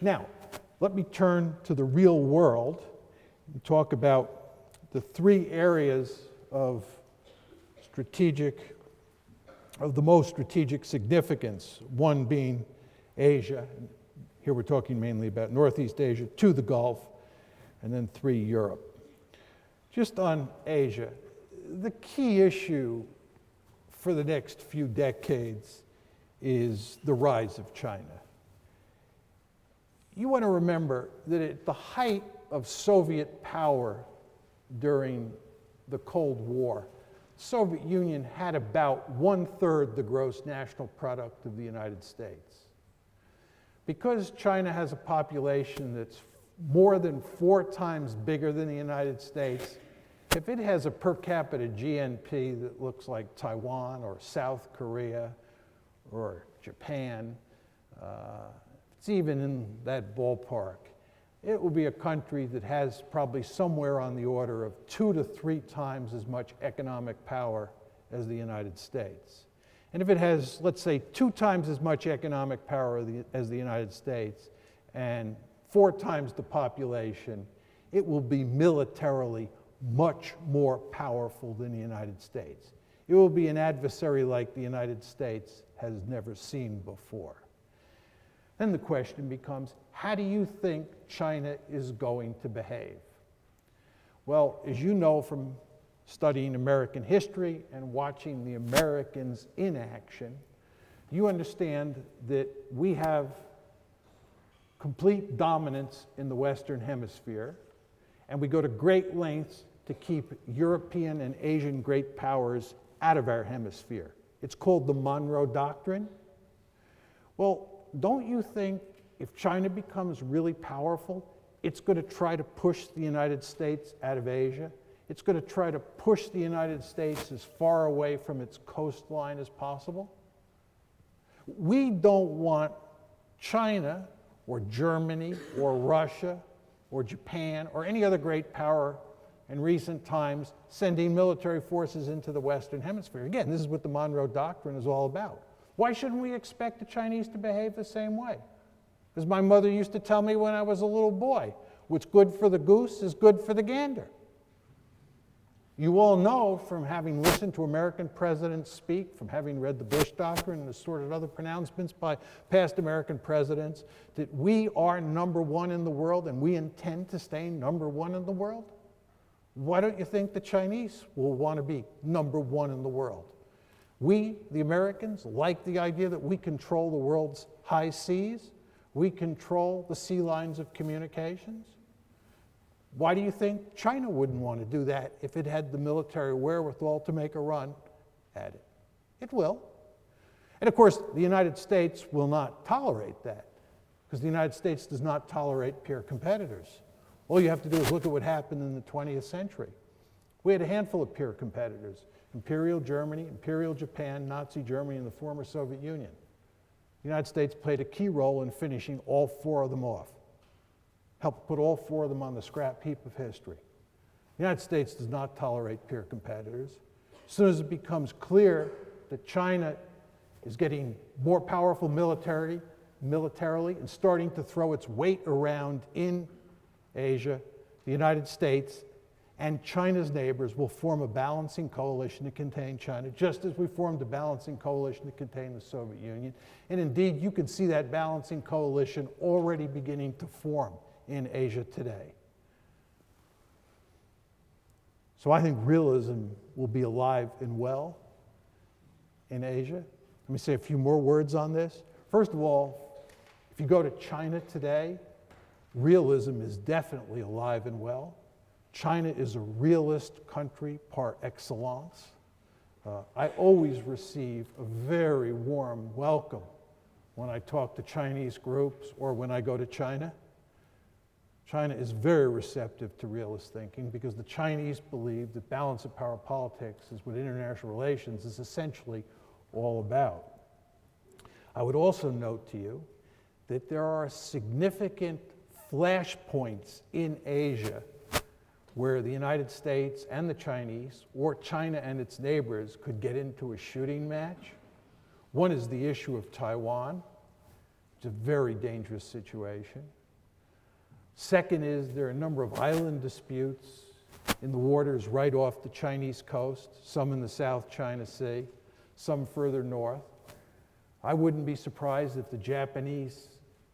Now, let me turn to the real world and talk about the three areas of the most strategic significance, one being Asia. Here we're talking mainly about Northeast Asia, two, the Gulf, and then three, Europe. Just on Asia, the key issue for the next few decades is the rise of China. You want to remember that at the height of Soviet power during the Cold War, the Soviet Union had about 1/3 the gross national product of the United States. Because China has a population that's more than 4 times bigger than the United States, if it has a per capita GNP that looks like Taiwan or South Korea or Japan, it's even in that ballpark, it will be a country that has probably somewhere on the order of 2 to 3 times as much economic power as the United States. And if it has, let's say, 2 times as much economic power as the United States and 4 times the population, it will be militarily much more powerful than the United States. It will be an adversary like the United States has never seen before. Then the question becomes, how do you think China is going to behave? Well, as you know from studying American history and watching the Americans in action, you understand that we have complete dominance in the Western Hemisphere, and we go to great lengths to keep European and Asian great powers out of our hemisphere. It's called the Monroe Doctrine. Well, don't you think if China becomes really powerful, it's going to try to push the United States out of Asia? It's going to try to push the United States as far away from its coastline as possible? We don't want China or Germany or Russia or Japan or any other great power in recent times sending military forces into the Western Hemisphere. Again, this is what the Monroe Doctrine is all about. Why shouldn't we expect the Chinese to behave the same way? As my mother used to tell me when I was a little boy, what's good for the goose is good for the gander. You all know from having listened to American presidents speak, from having read the Bush Doctrine and assorted other pronouncements by past American presidents, that we are number one in the world and we intend to stay number one in the world. Why don't you think the Chinese will want to be number one in the world? We, the Americans, like the idea that we control the world's high seas. We control the sea lines of communications. Why do you think China wouldn't want to do that if it had the military wherewithal to make a run at it? It will. And of course, the United States will not tolerate that, because the United States does not tolerate peer competitors. All you have to do is look at what happened in the 20th century. We had a handful of peer competitors: Imperial Germany, Imperial Japan, Nazi Germany, and the former Soviet Union. The United States played a key role in finishing all 4 of them off, helped put all 4 of them on the scrap heap of history. The United States does not tolerate peer competitors. As soon as it becomes clear that China is getting more powerful militarily and starting to throw its weight around in Asia, the United States and China's neighbors will form a balancing coalition to contain China, just as we formed a balancing coalition to contain the Soviet Union. And indeed, you can see that balancing coalition already beginning to form in Asia today. So I think realism will be alive and well in Asia. Let me say a few more words on this. First of all, if you go to China today, realism is definitely alive and well. China is a realist country par excellence. I always receive a very warm welcome when I talk to Chinese groups or when I go to China. China is very receptive to realist thinking because the Chinese believe that balance of power politics is what international relations is essentially all about. I would also note to you that there are significant flashpoints in Asia where the United States and the Chinese, or China and its neighbors, could get into a shooting match. One is the issue of Taiwan. It's a very dangerous situation. Second is there are a number of island disputes in the waters right off the Chinese coast, some in the South China Sea, some further north. I wouldn't be surprised if the Japanese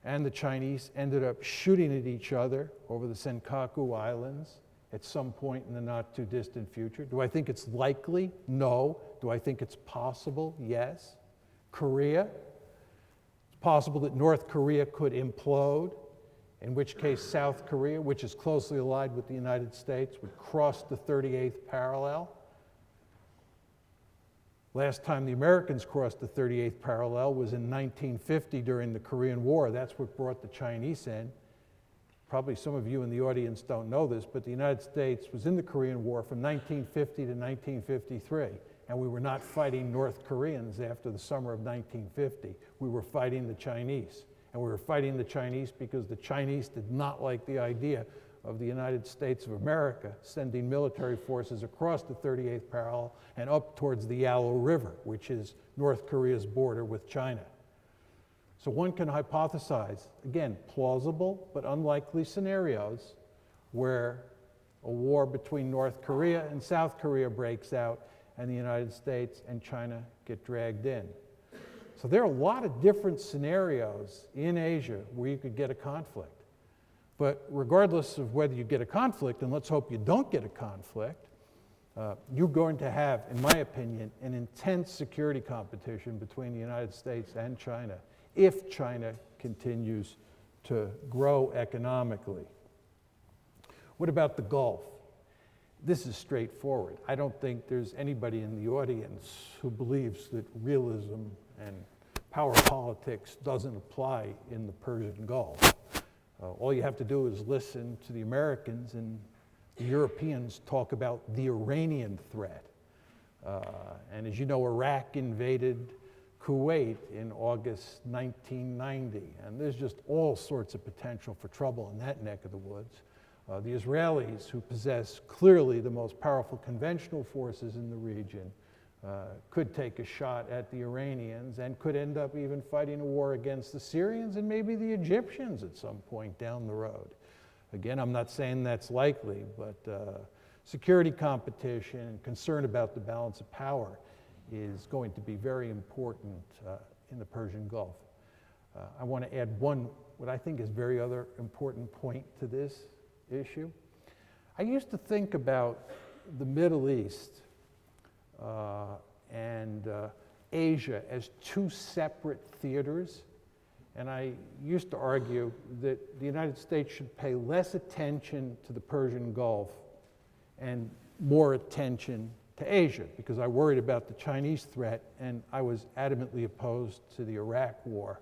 and the Chinese ended up shooting at each other over the Senkaku Islands at some point in the not too distant future. Do I think it's likely? No. Do I think it's possible? Yes. Korea? It's possible that North Korea could implode, in which case South Korea, which is closely allied with the United States, would cross the 38th parallel. Last time the Americans crossed the 38th parallel was in 1950 during the Korean War. That's what brought the Chinese in. Probably some of you in the audience don't know this, but the United States was in the Korean War from 1950 to 1953, and we were not fighting North Koreans after the summer of 1950. We were fighting the Chinese, and we were fighting the Chinese because the Chinese did not like the idea of the United States of America sending military forces across the 38th parallel and up towards the Yalu River, which is North Korea's border with China. So one can hypothesize, again, plausible but unlikely scenarios where a war between North Korea and South Korea breaks out and the United States and China get dragged in. So there are a lot of different scenarios in Asia where you could get a conflict. But regardless of whether you get a conflict, and let's hope you don't get a conflict, you're going to have, in my opinion, an intense security competition between the United States and China if China continues to grow economically. What about the Gulf? This is straightforward. I don't think there's anybody in the audience who believes that realism and power politics doesn't apply in the Persian Gulf. All you have to do is listen to the Americans and the Europeans talk about the Iranian threat. And as you know, Iraq invaded Kuwait in August 1990, and there's just all sorts of potential for trouble in that neck of the woods. The Israelis, who possess clearly the most powerful conventional forces in the region, could take a shot at the Iranians and could end up even fighting a war against the Syrians and maybe the Egyptians at some point down the road. Again, I'm not saying that's likely, but security competition and concern about the balance of power is going to be very important in the Persian Gulf. I want to add one, what I think is very other important point to this issue. I used to think about the Middle East and Asia as two separate theaters. And I used to argue that the United States should pay less attention to the Persian Gulf and more attention to Asia, because I worried about the Chinese threat, and I was adamantly opposed to the Iraq War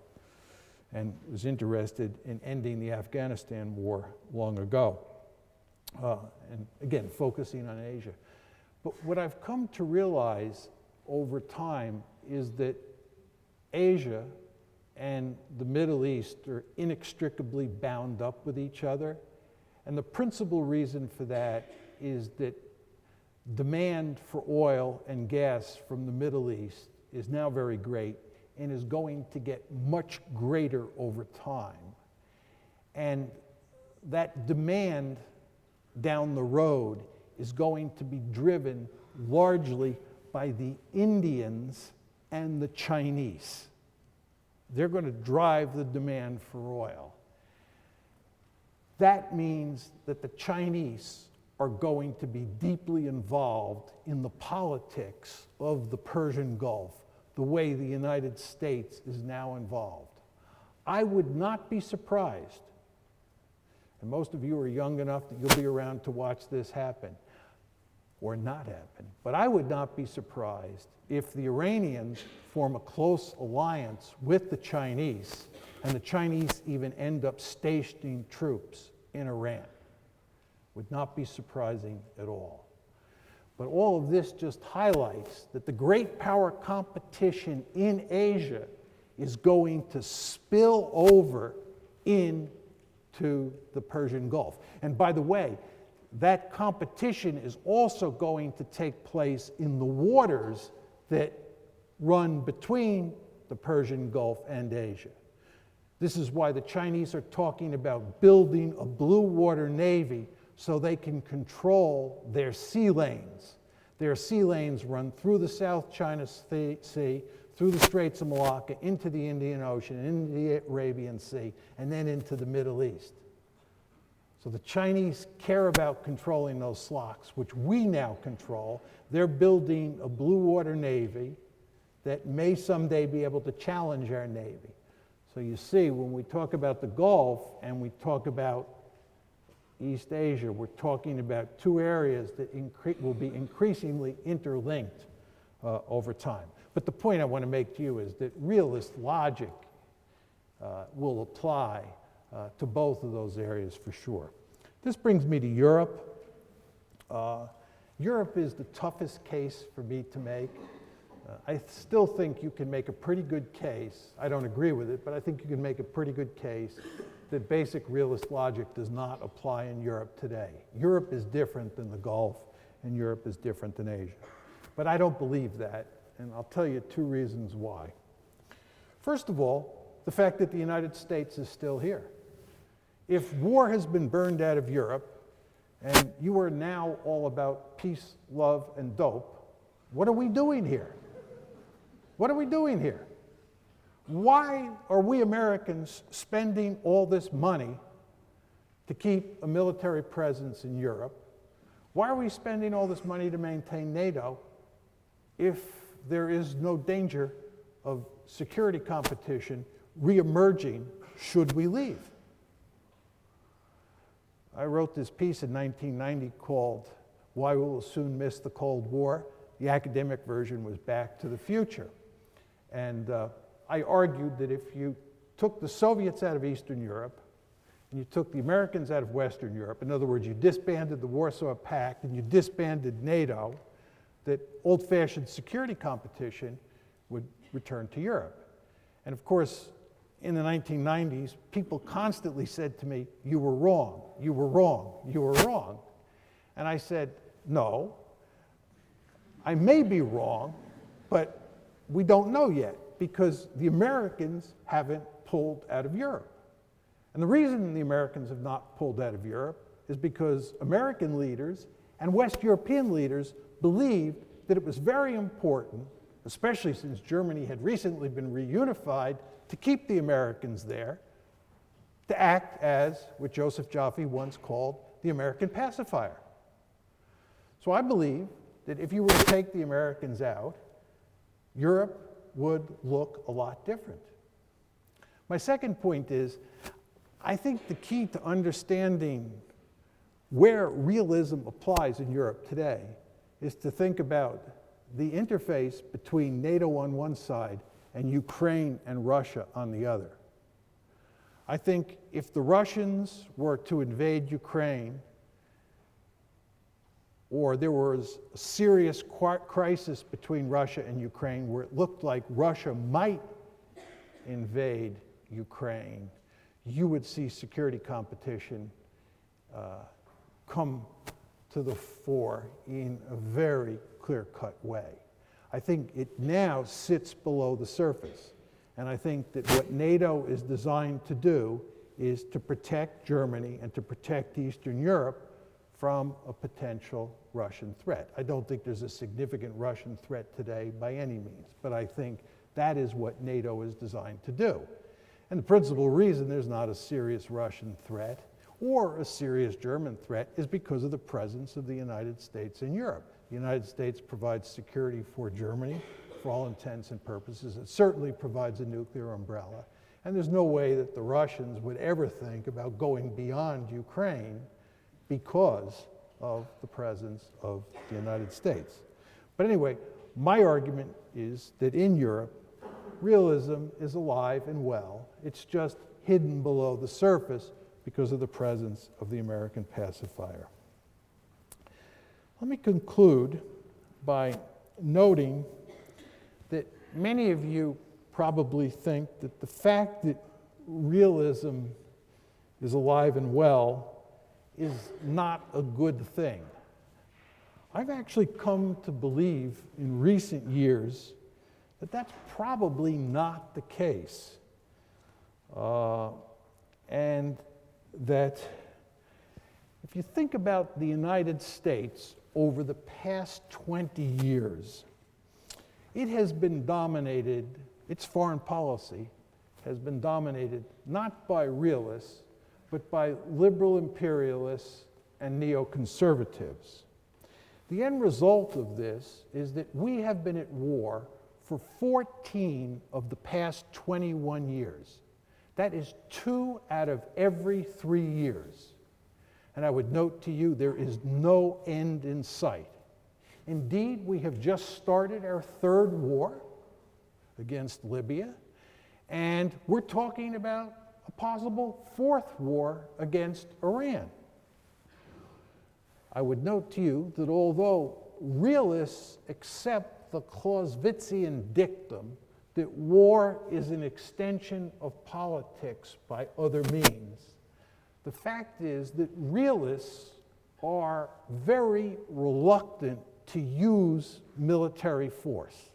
and was interested in ending the Afghanistan war long ago. And again, focusing on Asia. But what I've come to realize over time is that Asia and the Middle East are inextricably bound up with each other. And the principal reason for that is that demand for oil and gas from the Middle East is now very great and is going to get much greater over time. And that demand down the road is going to be driven largely by the Indians and the Chinese. They're going to drive the demand for oil. That means that the Chinese are going to be deeply involved in the politics of the Persian Gulf, the way the United States is now involved. I would not be surprised, and most of you are young enough that you'll be around to watch this happen, or not happen, but I would not be surprised if the Iranians form a close alliance with the Chinese, and the Chinese even end up stationing troops in Iran. Would not be surprising at all. But all of this just highlights that the great power competition in Asia is going to spill over into the Persian Gulf. And by the way, that competition is also going to take place in the waters that run between the Persian Gulf and Asia. This is why the Chinese are talking about building a blue water navy so they can control their sea lanes. Their sea lanes run through the South China Sea, through the Straits of Malacca, into the Indian Ocean, into the Arabian Sea, and then into the Middle East. So the Chinese care about controlling those slots, which we now control. They're building a blue water navy that may someday be able to challenge our navy. So you see, when we talk about the Gulf and we talk about East Asia, we're talking about two areas that will be increasingly interlinked over time. But the point I want to make to you is that realist logic will apply to both of those areas for sure. This brings me to Europe. Europe is the toughest case for me to make. I still think you can make a pretty good case. I don't agree with it, but I think you can make a pretty good case that basic realist logic does not apply in Europe today. Europe is different than the Gulf, and Europe is different than Asia. But I don't believe that, and I'll tell you two reasons why. First of all, the fact that the United States is still here. If war has been burned out of Europe, and you are now all about peace, love, and dope, what are we doing here? What are we doing here? Why are we Americans spending all this money to keep a military presence in Europe? Why are we spending all this money to maintain NATO if there is no danger of security competition reemerging should we leave? I wrote this piece in 1990 called "Why We Will Soon Miss the Cold War." The academic version was "Back to the Future." And I argued that if you took the Soviets out of Eastern Europe and you took the Americans out of Western Europe, in other words, you disbanded the Warsaw Pact and you disbanded NATO, that old-fashioned security competition would return to Europe. And of course, in the 1990s, people constantly said to me, "You were wrong, you were wrong, you were wrong." And I said, "No, I may be wrong, but we don't know yet, because the Americans haven't pulled out of Europe." And the reason the Americans have not pulled out of Europe is because American leaders and West European leaders believed that it was very important, especially since Germany had recently been reunified, to keep the Americans there, to act as what Joseph Joffe once called the American pacifier. So I believe that if you were to take the Americans out, Europe would look a lot different. My second point is, I think the key to understanding where realism applies in Europe today is to think about the interface between NATO on one side and Ukraine and Russia on the other. I think if the Russians were to invade Ukraine, or there was a serious crisis between Russia and Ukraine where it looked like Russia might invade Ukraine, you would see security competition come to the fore in a very clear-cut way. I think it now sits below the surface. And I think that what NATO is designed to do is to protect Germany and to protect Eastern Europe from a potential Russian threat. I don't think there's a significant Russian threat today by any means, but I think that is what NATO is designed to do. And the principal reason there's not a serious Russian threat or a serious German threat is because of the presence of the United States in Europe. The United States provides security for Germany for all intents and purposes. It certainly provides a nuclear umbrella. And there's no way that the Russians would ever think about going beyond Ukraine because of the presence of the United States. But anyway, my argument is that in Europe, realism is alive and well. It's just hidden below the surface because of the presence of the American pacifier. Let me conclude by noting that many of you probably think that the fact that realism is alive and well is not a good thing. I've actually come to believe in recent years that that's probably not the case. And that if you think about the United States over the past 20 years, it has been dominated, its foreign policy has been dominated not by realists, but by liberal imperialists and neoconservatives. The end result of this is that we have been at war for 14 of the past 21 years. That is 2 out of every 3 years. And I would note to you, there is no end in sight. Indeed, we have just started our 3rd war against Libya, and we're talking about a possible 4th war against Iran. I would note to you that although realists accept the Clausewitzian dictum that war is an extension of politics by other means, the fact is that realists are very reluctant to use military force.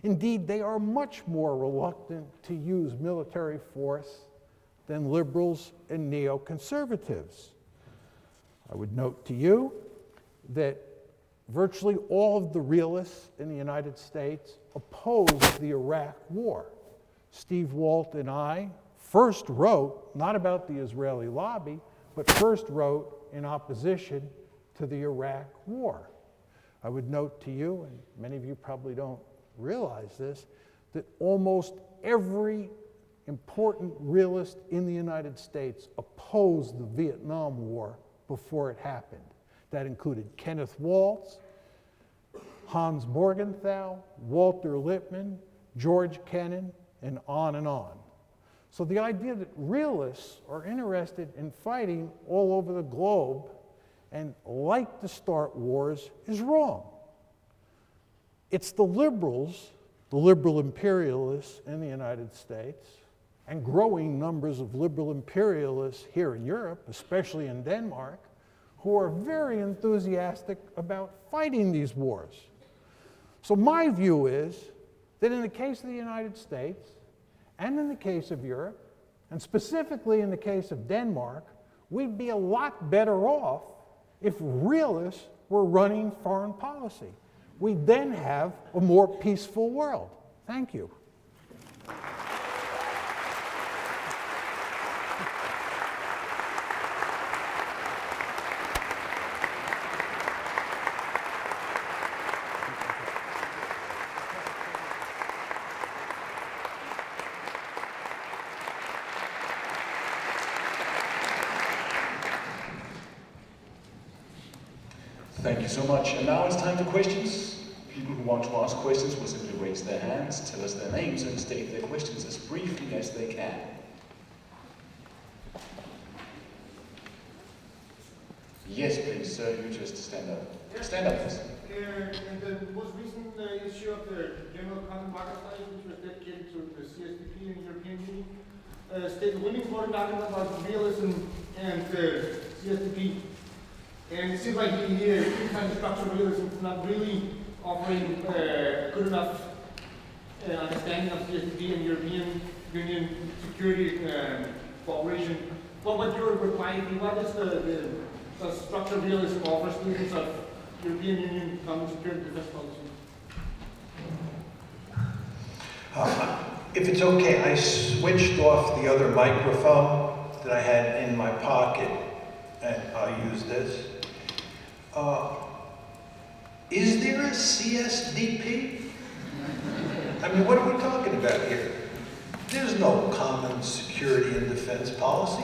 Indeed, they are much more reluctant to use military force than liberals and neoconservatives. I would note to you that virtually all of the realists in the United States opposed the Iraq War. Steve Walt and I first wrote, not about the Israeli lobby, but first wrote in opposition to the Iraq War. I would note to you, and many of you probably don't realize this, that almost every important realist in the United States opposed the Vietnam War before it happened. That included Kenneth Waltz, Hans Morgenthau, Walter Lippmann, George Kennan, and on and on. So the idea that realists are interested in fighting all over the globe and like to start wars is wrong. It's the liberals, the liberal imperialists in the United States, and growing numbers of liberal imperialists here in Europe, especially in Denmark, who are very enthusiastic about fighting these wars. So my view is that in the case of the United States, and in the case of Europe, and specifically in the case of Denmark, we'd be a lot better off if realists were running foreign policy. We'd then have a more peaceful world. Thank you. Thank you so much. And now it's time for questions. People who want to ask questions will simply raise their hands, tell us their names, and state their questions as briefly as they can. Yes, please, sir. You just stand up. Yes. Stand up, please. In the most recent issue of the General Content Market Study, which was dedicated to the CSDP and the European Union, stated the winning important argument about realism and CSDP. And it seems like the kind of structural realism is not really offering good enough understanding of CSDP and European Union security cooperation. But what you're replying, what is the structural realism offer students of European Union common security and defense policy? If it's okay, I switched off the other microphone that I had in my pocket, and I'll use this. Is there a CSDP? I mean, what are we talking about here? There's no common security and defense policy.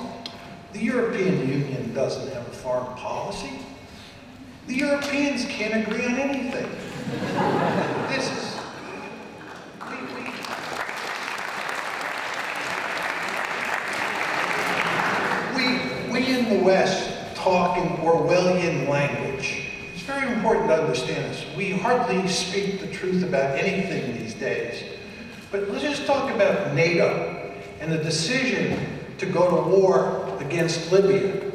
The European Union doesn't have a foreign policy. The Europeans can't agree on anything. This is... We in the West talk in Orwellian language. It's very important to understand this. We hardly speak the truth about anything these days. But let's just talk about NATO and the decision to go to war against Libya.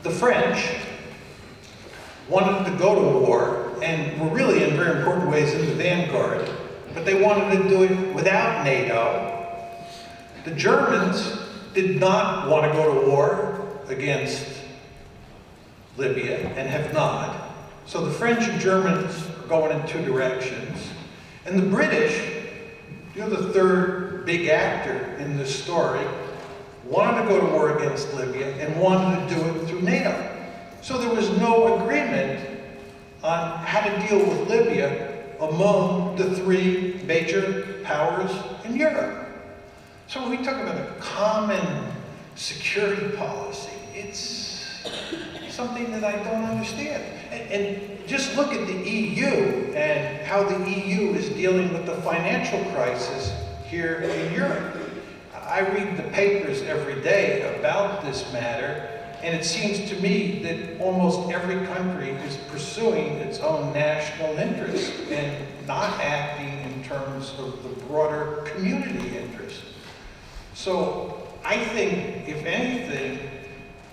The French wanted to go to war and were really in very important ways in the vanguard, but they wanted to do it without NATO The Germans did not want to go to war against Libya and have not. So the French and Germans are going in two directions. And the British, you're the third big actor in this story, wanted to go to war against Libya and wanted to do it through NATO. So there was no agreement on how to deal with Libya among the three major powers in Europe. So when we talk about a common security policy, it's something that I don't understand. And just look at the EU and how the EU is dealing with the financial crisis here in Europe. I read the papers every day about this matter, and it seems to me that almost every country is pursuing its own national interest and not acting in terms of the broader community interest. So I think, if anything,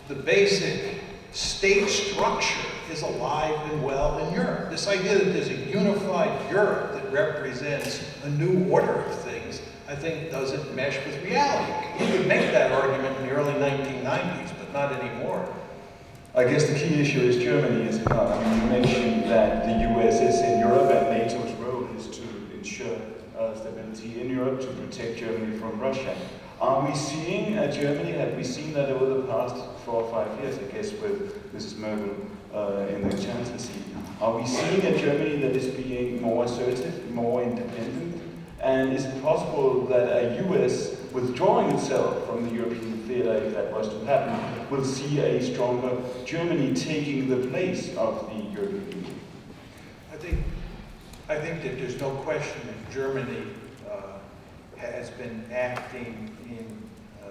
the basic state structure is alive and well in Europe. This idea that there's a unified Europe that represents a new order of things, I think doesn't mesh with reality. You could make that argument in the early 1990s, but not anymore. I guess the key issue is Germany, is it not? I mean, you mentioned that the US is in Europe and NATO's role is to ensure stability in Europe, to protect Germany from Russia. Are we seeing Germany, have we seen that over the past 4 or 5 years, I guess, with Mrs. Merkel in the chancellorcy? Are we seeing a Germany that is being more assertive, more independent? And is it possible that a US withdrawing itself from the European theater, if that was to happen, will see a stronger Germany taking the place of the European Union? I think that there's no question that Germany has been acting in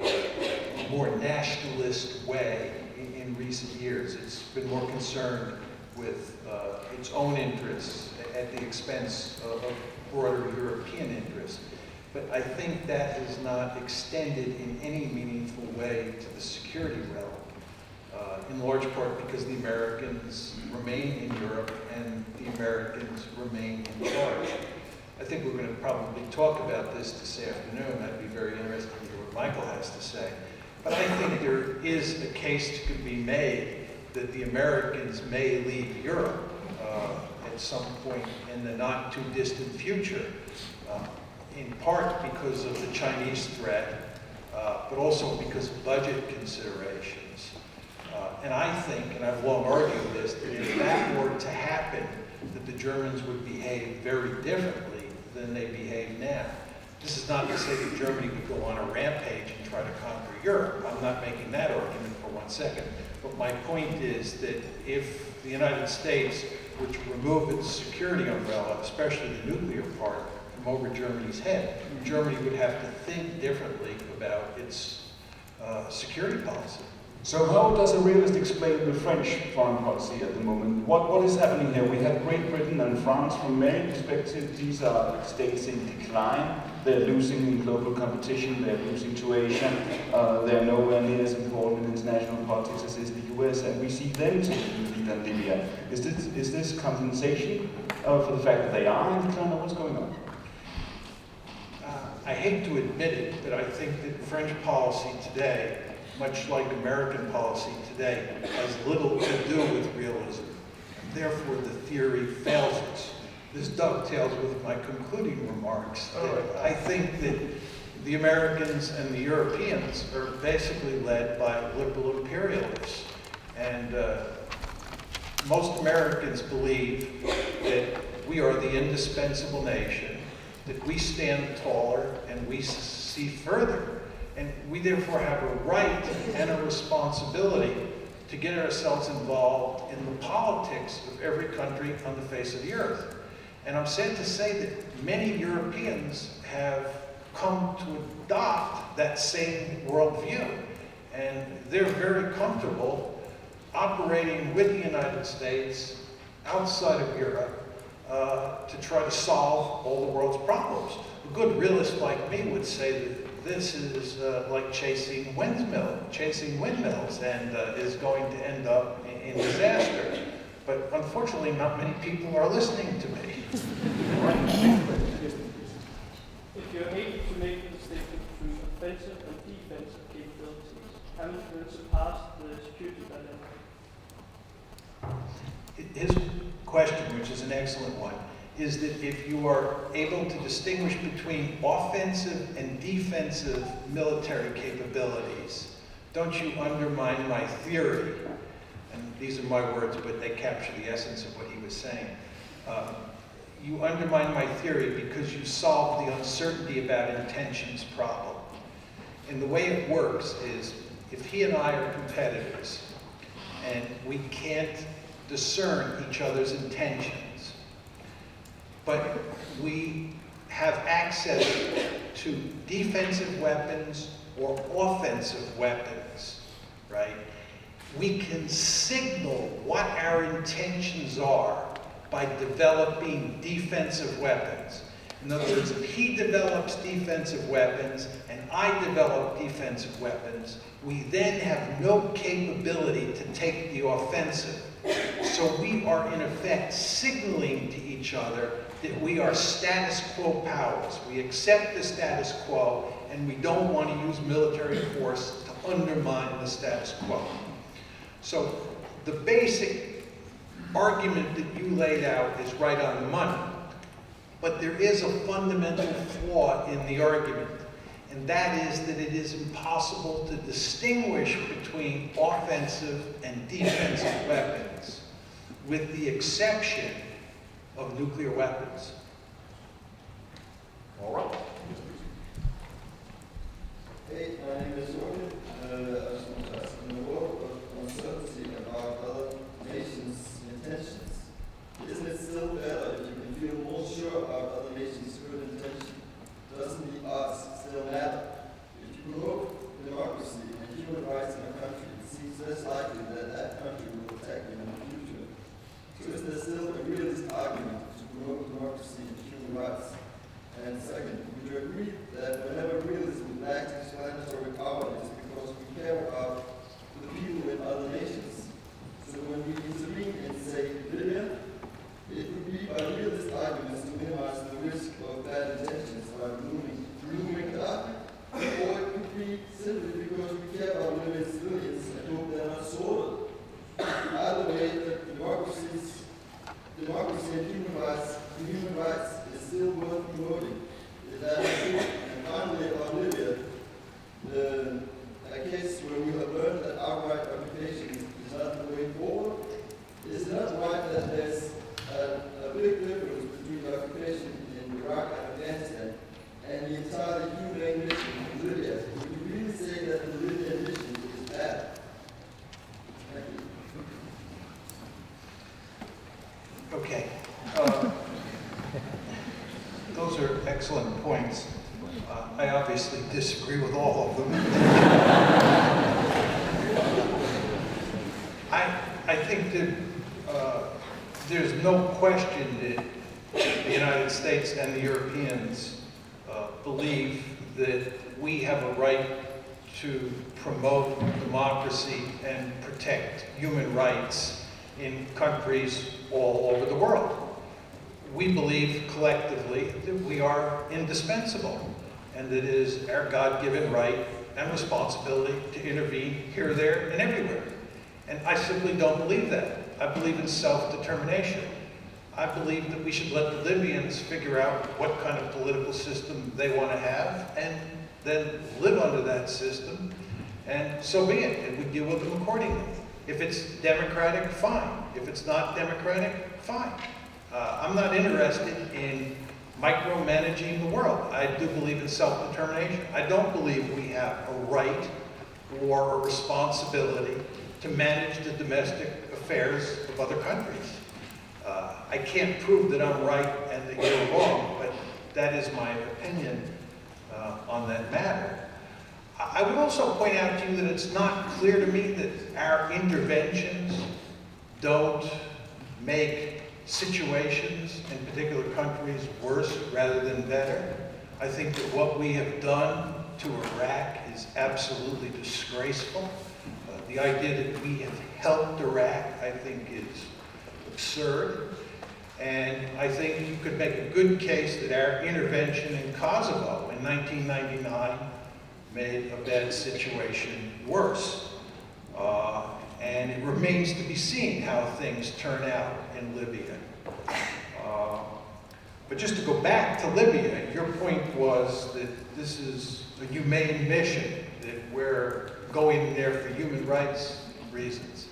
a more nationalist way in recent years. It's been more concerned with its own interests at the expense of broader European interests. But I think that is not extended in any meaningful way to the security realm, in large part because the Americans remain in Europe and the Americans remain in charge. I think we're going to probably talk about this afternoon. I'd be very interested to hear what Michael has to say. But I think there is a case that could be made that the Americans may leave Europe at some point in the not too distant future, in part because of the Chinese threat, but also because of budget considerations. And I think, and I've long argued this, that if that were to happen, that the Germans would behave very differently than they behave now. This is not to say that Germany would go on a rampage and try to conquer Europe. I'm not making that argument for 1 second. But my point is that if the United States were to remove its security umbrella, especially the nuclear part, from over Germany's head, Germany would have to think differently about its security policy. So how does a realist explain the French foreign policy at the moment? What is happening here? We have Great Britain and France. From many perspectives, these are states in decline. They're losing in global competition. They're losing to Asia. They're nowhere near as important in international politics as is the US, and we see them taking the lead on Libya. Is this compensation for the fact that they are in decline, or what's going on? I hate to admit it, but I think that French policy today, much like American policy today, has little to do with realism. And therefore, the theory fails us. This dovetails with my concluding remarks. I think that the Americans and the Europeans are basically led by liberal imperialists. And most Americans believe that we are the indispensable nation, that we stand taller and we see further. And we therefore have a right and a responsibility to get ourselves involved in the politics of every country on the face of the earth. And I'm sad to say that many Europeans have come to adopt that same worldview. And they're very comfortable operating with the United States outside of Europe to try to solve all the world's problems. A good realist like me would say that this is like chasing windmills and is going to end up in disaster. But unfortunately, not many people are listening to me. If you're able to make the statement through offensive attempt to surpass the security dilemma? His question, which is an excellent one, is that if you are able to distinguish between offensive and defensive military capabilities, don't you undermine my theory? And these are my words, but they capture the essence of what he was saying. You undermine my theory because you solve the uncertainty about intentions problem. And the way it works is, if he and I are competitors, and we can't discern each other's intentions, but we have access to defensive weapons or offensive weapons, right? We can signal what our intentions are by developing defensive weapons. In other words, if he develops defensive weapons and I develop defensive weapons, we then have no capability to take the offensive. So we are in effect signaling to each other that we are status quo powers. We accept the status quo and we don't want to use military force to undermine the status quo. So the basic argument that you laid out is right on the money. But there is a fundamental flaw in the argument, and that is that it is impossible to distinguish between offensive and defensive weapons, with the exception of nuclear weapons. All right. Hey, my name is Jordan. I just want to ask, in the world of uncertainty about other nations' intentions, isn't it still better if you can feel more sure about other nations' good intention? Doesn't the odds still matter? If you promote democracy and human rights in a country, it seems less likely that that country will attack you in the future. So is there still a realist argument to promote democracy and human rights? And second, would you agree that whenever realism lacks explanatory power, it is because we care about the people in other nations? So when we intervene in, say, Libya, it would be by realist arguments to minimize the risk of bad intentions by removing the army, or it could be simply because we care about Libyan civilians and hope they're not slaughtered. Either way, democracy and human rights is still worth promoting. Is that true? And finally, about Libya, a case where we have learned that outright occupation is not the way forward. Is it not right that there's a big difference between the occupation in Iraq and Afghanistan and the entirely humane mission in Libya? Would you really say that the Libyan mission is bad? Thank you. Okay. Those are excellent points. I obviously disagree with all of them. I think that there's no question that the United States and the Europeans believe that we have a right to promote democracy and protect human rights in countries all over the world. We believe collectively that we are indispensable and that it is our God-given right and responsibility to intervene here, there, and everywhere. And I simply don't believe that. I believe in self-determination. I believe that we should let the Libyans figure out what kind of political system they want to have and then live under that system, and so be it, and we deal with them accordingly. If it's democratic, fine. If it's not democratic, fine. I'm not interested in micromanaging the world. I do believe in self-determination. I don't believe we have a right or a responsibility to manage the domestic affairs of other countries. I can't prove that I'm right and that you're wrong, but that is my opinion on that matter. I would also point out to you that it's not clear to me that our interventions don't make situations in particular countries worse rather than better. I think that what we have done to Iraq is absolutely disgraceful. The idea that we have helped Iraq, I think, is absurd. And I think you could make a good case that our intervention in Kosovo in 1999 made a bad situation worse. remains to be seen how things turn out in Libya. But just to go back to Libya, your point was that this is a humane mission, that we're going there for human rights reasons.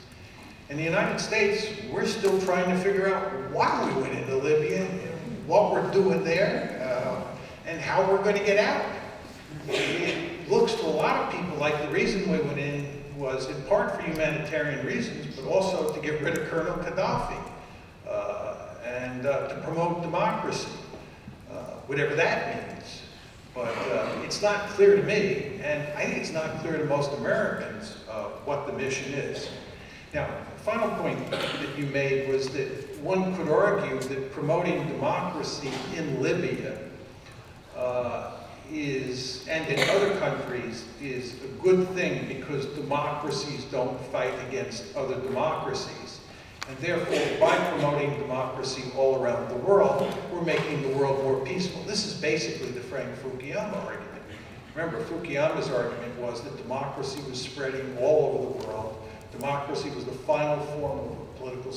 In the United States, we're still trying to figure out why we went into Libya, and what we're doing there, and how we're going to get out. It looks to a lot of people like the reason we went in was in part for humanitarian reasons, but also to get rid of Colonel Gaddafi and to promote democracy, whatever that means. But it's not clear to me, and I think it's not clear to most Americans what the mission is. Now, the final point that you made was that one could argue that promoting democracy in Libya and in other countries is a good thing because democracies don't fight against other democracies. And therefore, by promoting democracy all around the world, we're making the world more peaceful. This is basically the Frank Fukuyama argument. Remember, Fukuyama's argument was that democracy was spreading all over the world. Democracy was the final form of political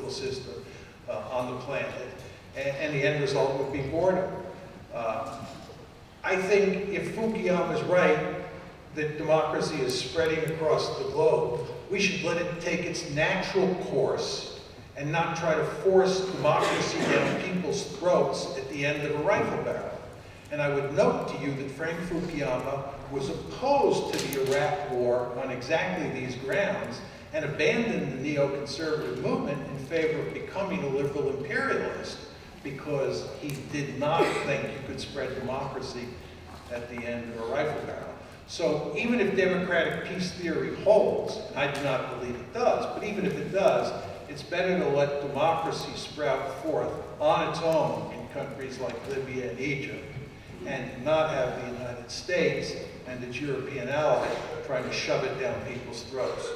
system on the planet, and the end result would be boredom. I think if Fukuyama is right that democracy is spreading across the globe, we should let it take its natural course and not try to force democracy down people's throats at the end of a rifle barrel. And I would note to you that Frank Fukuyama was opposed to the Iraq War on exactly these grounds and abandoned the neoconservative movement in favor of becoming a liberal imperialist because he did not think you could spread democracy at the end of a rifle barrel. So even if democratic peace theory holds, and I do not believe it does, but even if it does, it's better to let democracy sprout forth on its own in countries like Libya and Egypt, and not have the United States and its European allies trying to shove it down people's throats.